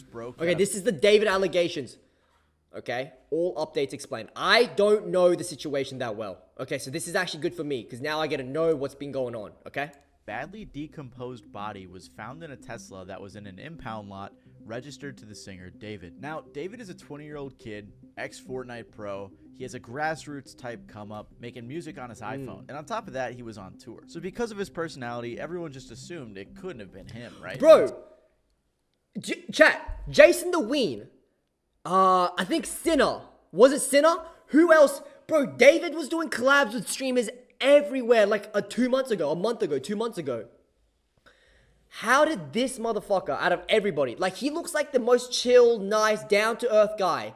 news broke... Okay, this is the David allegations. Okay, all updates explained. I don't know the situation that well. Okay, so this is actually good for me because now I get to know what's been going on. Okay. Badly decomposed body was found in a Tesla that was in an impound lot registered to the singer David. Now, David is a 20-year-old kid, ex-Fortnite pro. He has a grassroots type come up, making music on his iPhone. And on top of that, he was on tour. So because of his personality, everyone just assumed it couldn't have been him, right? Bro, chat, Jason the Ween. I think Sinner. Was it Sinner? Who else? Bro, David was doing collabs with streamers everywhere like 2 months ago, a month ago, 2 months ago. How did this motherfucker, out of everybody, like he looks like the most chill, nice, down-to-earth guy.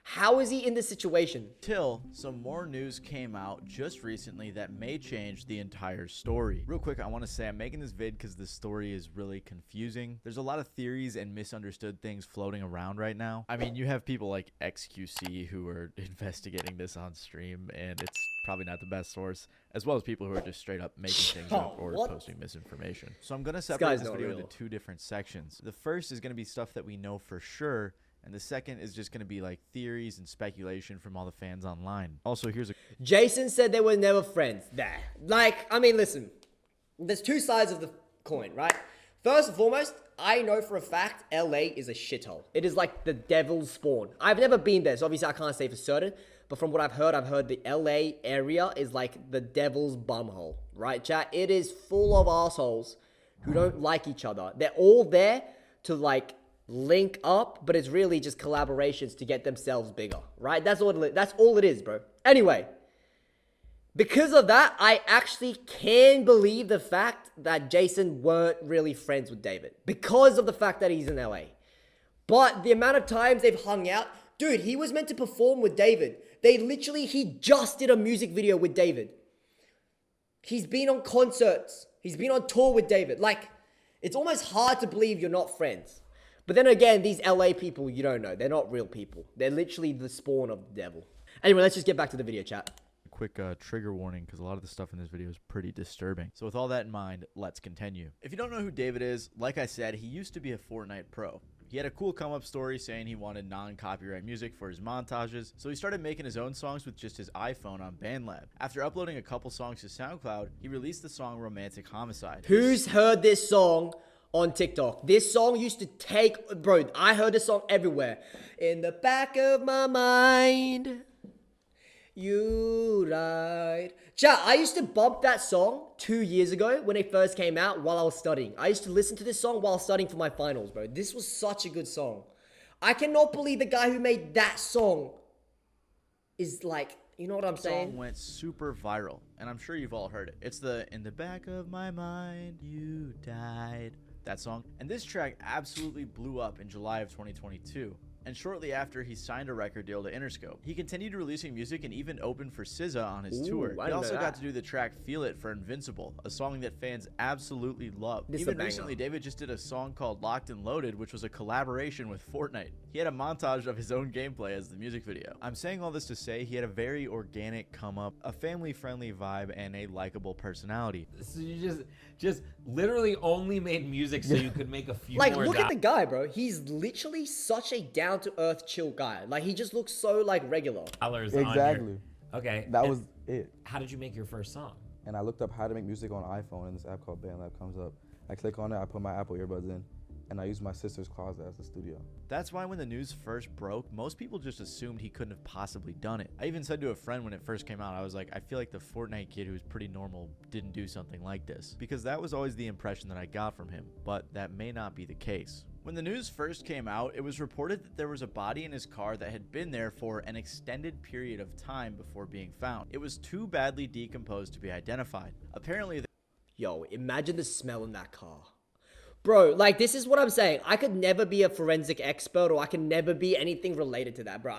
How is he in this situation? Till some more news came out just recently that may change the entire story. Real quick, I want to say I'm making this vid because the story is really confusing. There's a lot of theories and misunderstood things floating around right now. I mean, you have people like XQC who are investigating this on stream, and it's probably not the best source, as well as people who are just straight up making things up or posting misinformation. So I'm going to separate this video into two different sections. The first is going to be stuff that we know for sure, and the second is just going to be like theories and speculation from all the fans online. Also, here's a... Jason said they were never friends. Like, I mean, listen. There's two sides of the coin, right? First and foremost, I know for a fact LA is a shithole. It is like the devil's spawn. I've never been there, so obviously I can't say for certain. But from what I've heard the LA area is like the devil's bumhole, right, chat? It is full of assholes who don't like each other. They're all there to link up, but it's really just collaborations to get themselves bigger, right? That's all it is, bro. Anyway, because of that, I actually can believe the fact that Jason weren't really friends with David because of the fact that he's in LA. But the amount of times they've hung out, dude, he was meant to perform with David. He just did a music video with David. He's been on concerts. He's been on tour with David. Like, it's almost hard to believe you're not friends. But then again, these LA people, you don't know. They're not real people. They're literally the spawn of the devil. Anyway, let's just get back to the video, chat. Quick trigger warning, because a lot of the stuff in this video is pretty disturbing. So with all that in mind, let's continue. If you don't know who David is, like I said, he used to be a Fortnite pro. He had a cool come-up story saying he wanted non-copyright music for his montages, so he started making his own songs with just his iPhone on BandLab. After uploading a couple songs to SoundCloud, he released the song Romantic Homicide. Who's heard this song on TikTok? This song used to take... Bro, I heard this song everywhere. In the back of my mind, you lied. Chat, I used to bump that song 2 years ago when it first came out while I was studying. I used to listen to this song while studying for my finals, bro. This was such a good song. I cannot believe the guy who made that song is like... You know what I'm saying? The song went super viral, and I'm sure you've all heard it. It's the "In the back of my mind, you died." That song. And this track absolutely blew up in July of 2022. And shortly after, he signed a record deal to Interscope. He continued releasing music and even opened for SZA on his tour. He also got to do the track Feel It for Invincible, a song that fans absolutely love. Even recently, David just did a song called Locked and Loaded, which was a collaboration with Fortnite. He had a montage of his own gameplay as the music video. I'm saying all this to say he had a very organic come up, a family-friendly vibe, and a likable personality. So you just literally only made music so you could make a few like, more look at the guy, bro. He's literally such a down-to-earth, chill guy. Like, he just looks so, like, regular. Exactly. Okay. That was it. How did you make your first song? And I looked up how to make music on iPhone, and this app called BandLab comes up. I click on it, I put my Apple earbuds in, and I use my sister's closet as the studio. That's why when the news first broke, most people just assumed he couldn't have possibly done it. I even said to a friend when it first came out, I was like, I feel like the Fortnite kid who was pretty normal didn't do something like this. Because that was always the impression that I got from him, but that may not be the case. When the news first came out, it was reported that there was a body in his car that had been there for an extended period of time before being found. It was too badly decomposed to be identified. Apparently, Yo, imagine the smell in that car. Bro, like, this is what I'm saying. I could never be a forensic expert, or I can never be anything related to that, bro.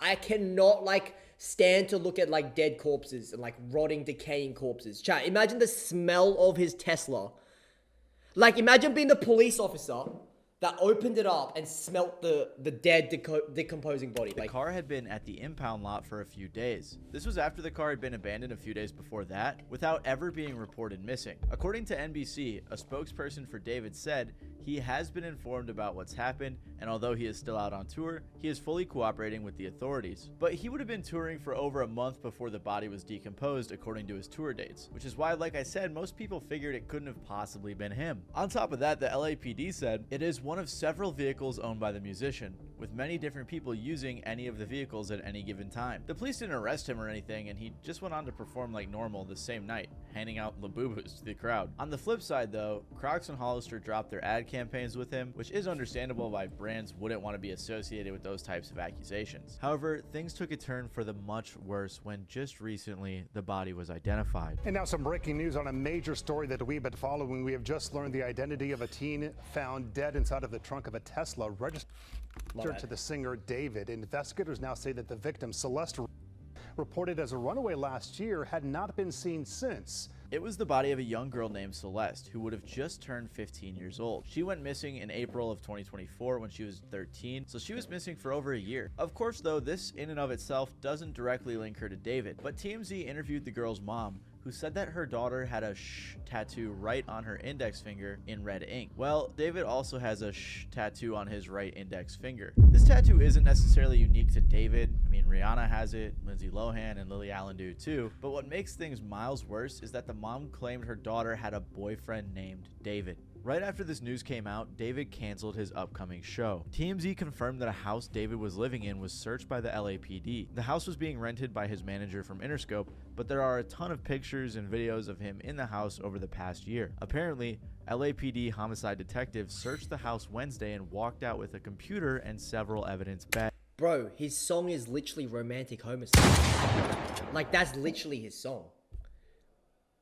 I cannot, like, stand to look at, like, dead corpses and, like, rotting, decaying corpses. Chat, imagine the smell of his Tesla. Like, imagine being the police officer that opened it up and smelt the dead decomposing body. The car had been at the impound lot for a few days. This was after the car had been abandoned a few days before that, without ever being reported missing. According to NBC, a spokesperson for David said He has been informed about what's happened, and although he is still out on tour, he is fully cooperating with the authorities. But he would have been touring for over a month before the body was decomposed according to his tour dates, which is why, like I said, most people figured it couldn't have possibly been him. On top of that, the LAPD said it is one of several vehicles owned by the musician, with many different people using any of the vehicles at any given time. The police didn't arrest him or anything, and he just went on to perform like normal the same night, handing out Labubus to the crowd. On the flip side though, Crocs and Hollister dropped their ad campaigns with him, which is understandable why brands wouldn't want to be associated with those types of accusations. However, things took a turn for the much worse when just recently the body was identified. And now some breaking news on a major story that we've been following. We have just learned the identity of a teen found dead inside of the trunk of a Tesla registered to the singer David. Investigators now say that the victim, Celeste, reported as a runaway last year, had not been seen since. It was the body of a young girl named Celeste, who would have just turned 15 years old. She went missing in April of 2024 when she was 13, so she was missing for over a year. Of course though, this in and of itself doesn't directly link her to David, but TMZ interviewed the girl's mom, who said that her daughter had a "sh" tattoo right on her index finger in red ink. Well, David also has a "sh" tattoo on his right index finger. This tattoo isn't necessarily unique to David. I mean, Rihanna has it, Lindsay Lohan and Lily Allen do too, but what makes things miles worse is that the mom claimed her daughter had a boyfriend named David. Right after this news came out, David canceled his upcoming show. TMZ confirmed that a house David was living in was searched by the LAPD. The house was being rented by his manager from Interscope, but there are a ton of pictures and videos of him in the house over the past year. Apparently, LAPD homicide detectives searched the house Wednesday and walked out with a computer and several evidence bags. Bro, his song is literally romantic homicide. Like, that's literally his song.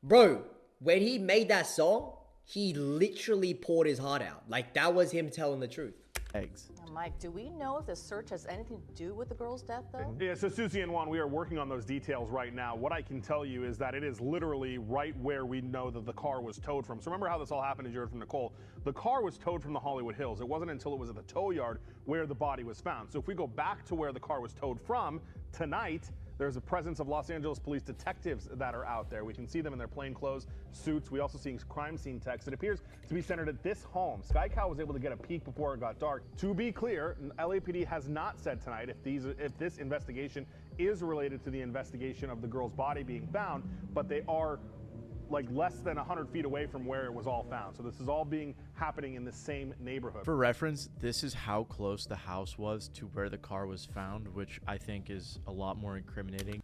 Bro, when he made that song, he literally poured his heart out. Like, that was him telling the truth. Eggs. Now, Mike, do we know if the search has anything to do with the girl's death, though? Yeah, so Susie and Juan, we are working on those details right now. What I can tell you is that it is literally right where we know that the car was towed from. So remember how this all happened, as you heard from Nicole. The car was towed from the Hollywood Hills. It wasn't until it was at the tow yard where the body was found. So if we go back to where the car was towed from, tonight, there's a presence of Los Angeles police detectives that are out there. We can see them in their plainclothes suits. We also see crime scene text. It appears to be centered at this home. Sky Cow was able to get a peek before it got dark. To be clear, LAPD has not said tonight if this investigation is related to the investigation of the girl's body being found, but they are like less than 100 feet away from where it was all found. So this is all happening in the same neighborhood. For reference, this is how close the house was to where the car was found, which I think is a lot more incriminating.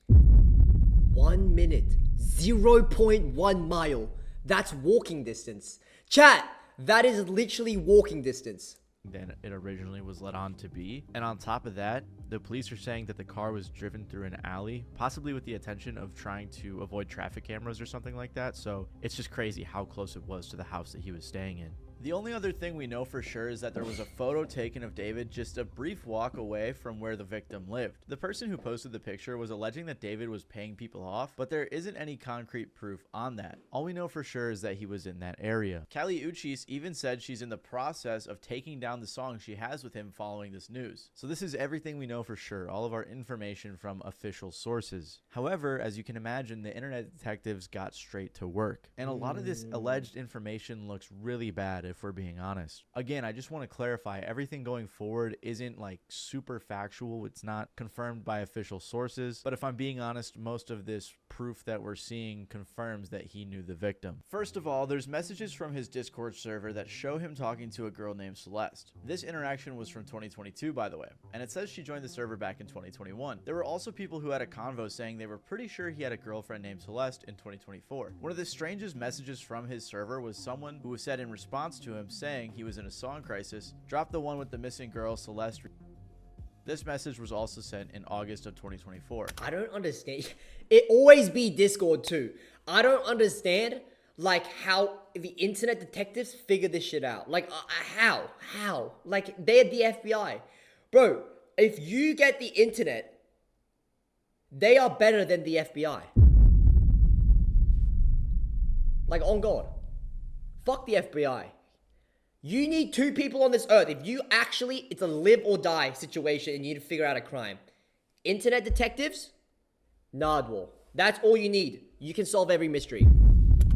1 minute, 0.1 mile. That's walking distance. Chat, that is literally walking distance. Than it originally was led on to be. And on top of that, the police are saying that the car was driven through an alley, possibly with the intention of trying to avoid traffic cameras or something like that. So it's just crazy how close it was to the house that he was staying in. The only other thing we know for sure is that there was a photo taken of David just a brief walk away from where the victim lived. The person who posted the picture was alleging that David was paying people off, but there isn't any concrete proof on that. All we know for sure is that he was in that area. Kali Uchis even said she's in the process of taking down the song she has with him following this news. So this is everything we know for sure, all of our information from official sources. However, as you can imagine, the internet detectives got straight to work, and a lot of this alleged information looks really bad if we're being honest. Again, I just want to clarify, everything going forward isn't like super factual. It's not confirmed by official sources, but if I'm being honest, most of this proof that we're seeing confirms that he knew the victim. First of all, there's messages from his Discord server that show him talking to a girl named Celeste. This interaction was from 2022, by the way, and it says she joined the server back in 2021. There were also people who had a convo saying they were pretty sure he had a girlfriend named Celeste in 2024. One of the strangest messages from his server was someone who said in response to him saying he was in a song crisis, drop the one with the missing girl Celeste. This message was also sent in August of 2024. I don't understand. It always be Discord too. I don't understand like how the internet detectives figure this shit out. Like how? Like they're the FBI. Bro, if you get the internet, they are better than the FBI. Like on God. Fuck the FBI. You need two people on this earth. If you actually, it's a live or die situation and you need to figure out a crime. Internet detectives? Nardwar. That's all you need. You can solve every mystery.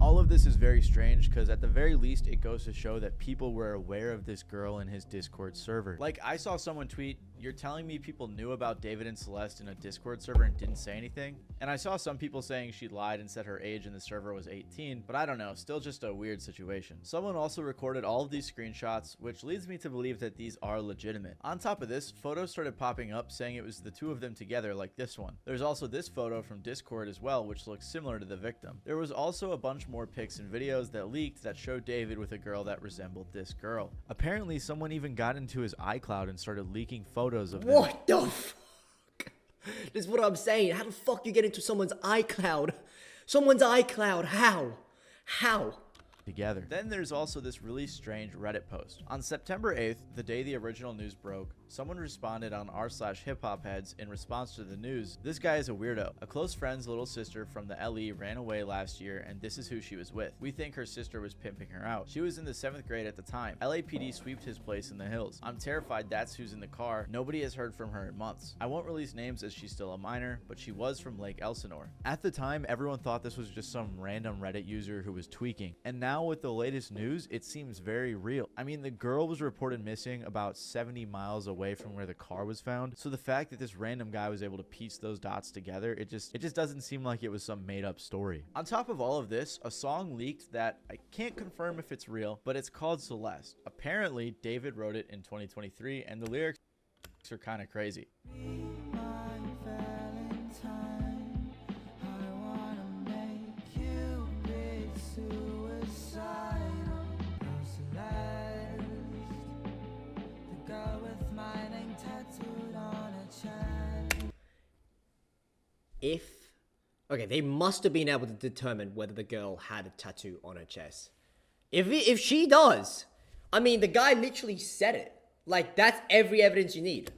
All of this is very strange because at the very least it goes to show that people were aware of this girl in his Discord server. Like, I saw someone tweet, "You're telling me people knew about David and Celeste in a Discord server and didn't say anything?" And I saw some people saying she lied and said her age in the server was 18, but I don't know, still just a weird situation. Someone also recorded all of these screenshots, which leads me to believe that these are legitimate. On top of this, photos started popping up saying it was the two of them together, like this one. There's also this photo from Discord as well, which looks similar to the victim. There was also a bunch more pics and videos that leaked that showed David with a girl that resembled this girl. Apparently, someone even got into his iCloud and started leaking photos of them. What the fuck? This is what I'm saying. How the fuck you get into someone's iCloud? Someone's iCloud, how? How? Together. Then there's also this really strange Reddit post. On September 8th, the day the original news broke, someone responded on r/hiphopheads in response to the news. This guy is a weirdo. A close friend's little sister from the LE ran away last year, and this is who she was with. We think her sister was pimping her out. She was in the 7th grade at the time. LAPD sweeped his place in the hills. I'm terrified that's who's in the car. Nobody has heard from her in months. I won't release names as she's still a minor, but she was from Lake Elsinore. At the time, everyone thought this was just some random Reddit user who was tweaking. And now with the latest news, it seems very real. I mean, the girl was reported missing about 70 miles away from where the car was found. So the fact that this random guy was able to piece those dots together, it just doesn't seem like it was some made up story. On top of all of this, a song leaked that I can't confirm if it's real, but it's called Celeste. Apparently, David wrote it in 2023, and the lyrics are kind of crazy. Okay, they must have been able to determine whether the girl had a tattoo on her chest. If she does, I mean, the guy literally said it. Like, that's every evidence you need.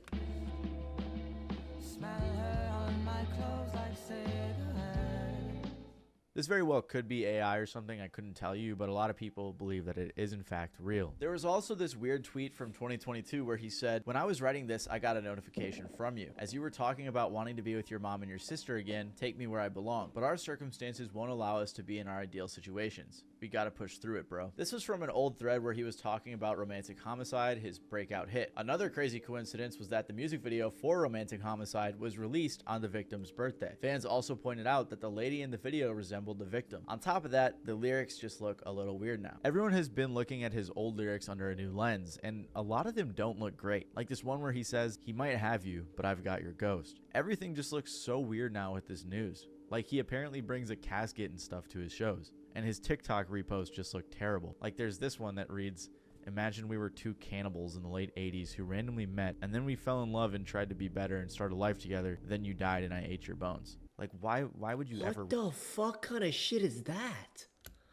This very well could be AI or something, I couldn't tell you, but a lot of people believe that it is in fact real. There was also this weird tweet from 2022 where he said, "When I was writing this, I got a notification from you. As you were talking about wanting to be with your mom and your sister again, take me where I belong. But our circumstances won't allow us to be in our ideal situations. We gotta push through it, bro." This was from an old thread where he was talking about Romantic Homicide, his breakout hit. Another crazy coincidence was that the music video for Romantic Homicide was released on the victim's birthday. Fans also pointed out that the lady in the video resembled the victim. On top of that, the lyrics just look a little weird now. Everyone has been looking at his old lyrics under a new lens, and a lot of them don't look great. Like this one where he says, "He might have you, but I've got your ghost." Everything just looks so weird now with this news. Like, he apparently brings a casket and stuff to his shows. And his TikTok reposts just look terrible. Like, there's this one that reads, "Imagine we were two cannibals in the late 80s who randomly met, and then we fell in love and tried to be better and start a life together. Then you died and I ate your bones." Like, why would you ever What the fuck kind of shit is that?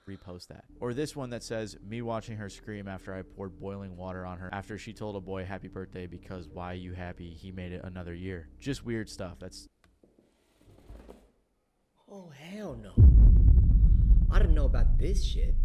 repost that? Or this one that says, "Me watching her scream after I poured boiling water on her after she told a boy happy birthday because why you happy, he made it another year." Just weird stuff. That's... Oh, hell no. I didn't know about this shit.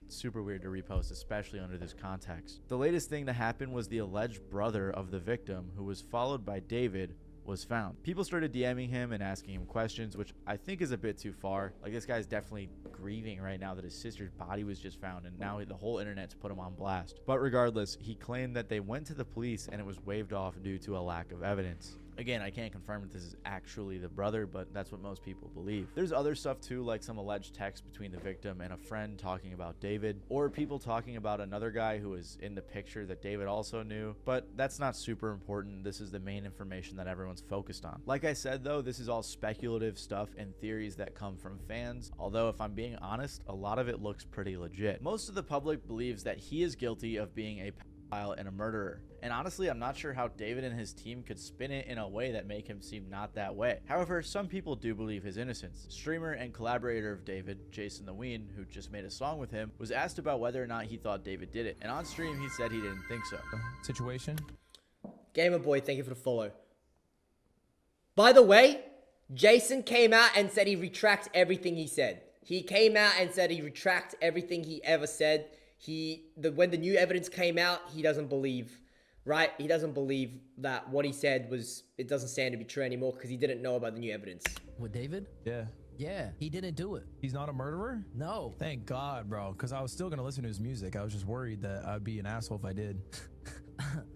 super weird to repost, especially under this context. The latest thing to happen was the alleged brother of the victim, who was followed by David, was found. People started DMing him and asking him questions, which I think is a bit too far. Like, this guy's definitely grieving right now that his sister's body was just found, and now the whole internet's put him on blast. But regardless, he claimed that they went to the police and it was waved off due to a lack of evidence. Again, I can't confirm if this is actually the brother, but that's what most people believe. There's other stuff too, like some alleged text between the victim and a friend talking about David, or people talking about another guy who was in the picture that David also knew, but that's not super important. This is the main information that everyone's focused on. Like I said though, this is all speculative stuff and theories that come from fans, although if I'm being honest, a lot of it looks pretty legit. Most of the public believes that he is guilty of being a pedophile and a murderer. And honestly, I'm not sure how David and his team could spin it in a way that make him seem not that way. However, some people do believe his innocence. Streamer and collaborator of David, Jason the Ween, who just made a song with him, was asked about whether or not he thought David did it. And on stream, he said he didn't think so. Situation? Gamer Boy, thank you for the follow. By the way, Jason came out and said he retracts everything he said. He came out and said he retracts everything he ever said. When the new evidence came out, he doesn't believe, right? He doesn't believe that what he said it doesn't stand to be true anymore because he didn't know about the new evidence. With David? Yeah. Yeah, he didn't do it. He's not a murderer? No. Thank God, bro, because I was still going to listen to his music. I was just worried that I'd be an asshole if I did.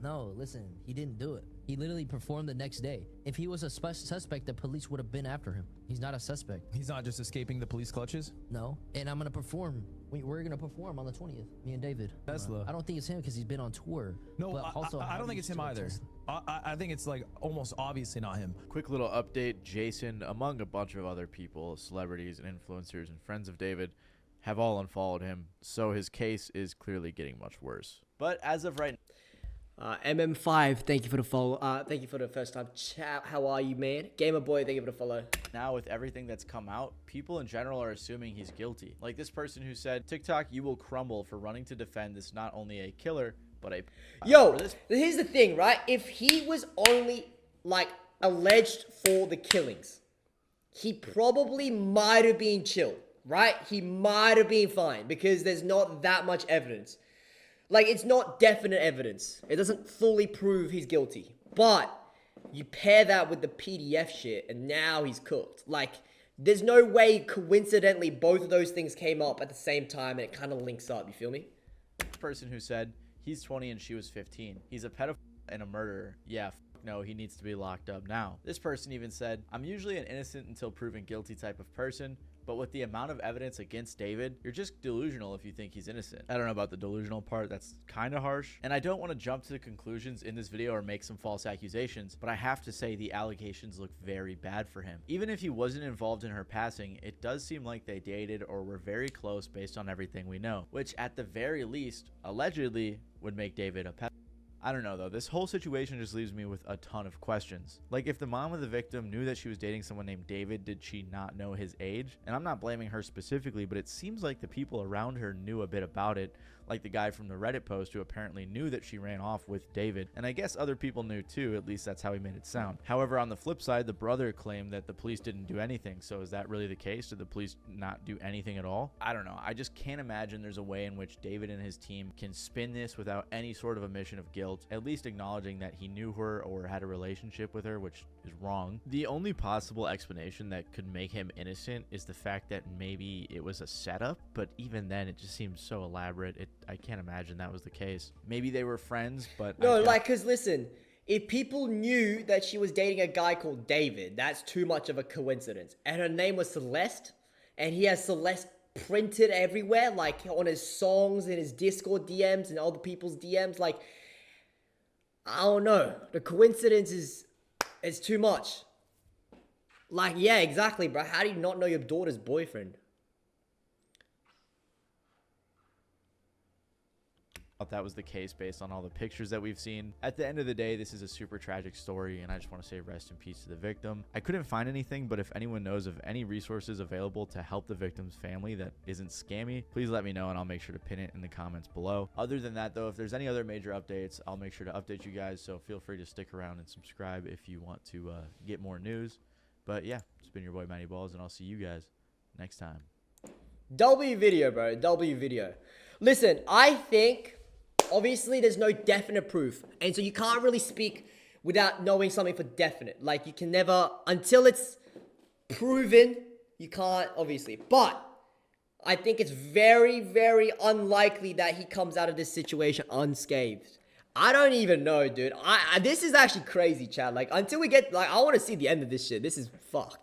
No, listen, he didn't do it. He literally performed the next day. If he was a suspect, the police would have been after him. He's not a suspect. He's not just escaping the police clutches? No. And I'm going to perform. We're going to perform on the 20th, me and David. Tesla. I don't think it's him because he's been on tour. No, But also, I how don't do think you it's him steal a either. Tesla? I think it's like almost obviously not him. Quick little update. Jason, among a bunch of other people, celebrities and influencers and friends of David, have all unfollowed him. So his case is clearly getting much worse. But as of right MM5, thank you for the follow. Thank you for the first time chat. How are you, man? Gamer Boy, thank you for the follow. now, with everything that's come out, people in general are assuming he's guilty. Like this person who said, TikTok, you will crumble for running to defend this not only a killer, but a... Yo, for this here's the thing, right? If he was only, like, alleged for the killings, he probably might have been chill, right? He might have been fine because there's not that much evidence. Like, it's not definite evidence. It doesn't fully prove he's guilty. But you pair that with the PDF shit, and now he's cooked. Like, there's no way, coincidentally, both of those things came up at the same time, and it kind of links up. You feel me? person who said, he's 20 and she was 15. He's a pedophile and a murderer. Yeah, no, he needs to be locked up now. This person even said, I'm usually an innocent until proven guilty type of person, but with the amount of evidence against David, you're just delusional if you think he's innocent. I don't know about the delusional part, that's kind of harsh. And I don't want to jump to the conclusions in this video or make some false accusations, but I have to say the allegations look very bad for him. Even if he wasn't involved in her passing, it does seem like they dated or were very close based on everything we know, which at the very least, allegedly, would make David a pedophile. I don't know though, this whole situation just leaves me with a ton of questions. Like, if the mom of the victim knew that she was dating someone named David, did she not know his age? And I'm not blaming her specifically, but it seems like the people around her knew a bit about it, like the guy from the Reddit post who apparently knew that she ran off with David, and I guess other people knew too, at least that's how he made it sound. However, on the flip side, the brother claimed that the police didn't do anything, so is that really the case? Did the police not do anything at all? I don't know, I just can't imagine there's a way in which David and his team can spin this without any sort of admission of guilt, at least acknowledging that he knew her or had a relationship with her, which is wrong. The only possible explanation that could make him innocent is the fact that maybe it was a setup, but even then it just seems so elaborate. I can't imagine that was the case. Maybe they were friends, but No, like, cause listen, if people knew that she was dating a guy called David, that's too much of a coincidence. And her name was Celeste, and he has Celeste printed everywhere, like on his songs, in his Discord DMs, and other people's DMs. Like, I don't know. The coincidence is too much. Like, yeah, exactly, bro. How do you not know your daughter's boyfriend? that was the case based on all the pictures that we've seen. At the end of the day, this is a super tragic story, and I just want to say rest in peace to the victim. I couldn't find anything, but if anyone knows of any resources available to help the victim's family that isn't scammy, please let me know and I'll make sure to pin it in the comments below. Other than that though, if there's any other major updates, I'll make sure to update you guys, so feel free to stick around and subscribe if you want to get more news. But yeah, it's been your boy Matty Balls, and I'll see you guys next time. W video, bro. W video. Listen, I think obviously there's no definite proof, and so you can't really speak without knowing something for definite. Like, you can never, until it's proven, you can't, obviously. But I think it's very, very unlikely that he comes out of this situation unscathed. I don't even know, dude. This is actually crazy, Chad. Like, until we get, like, I want to see the end of this shit. This is fucked.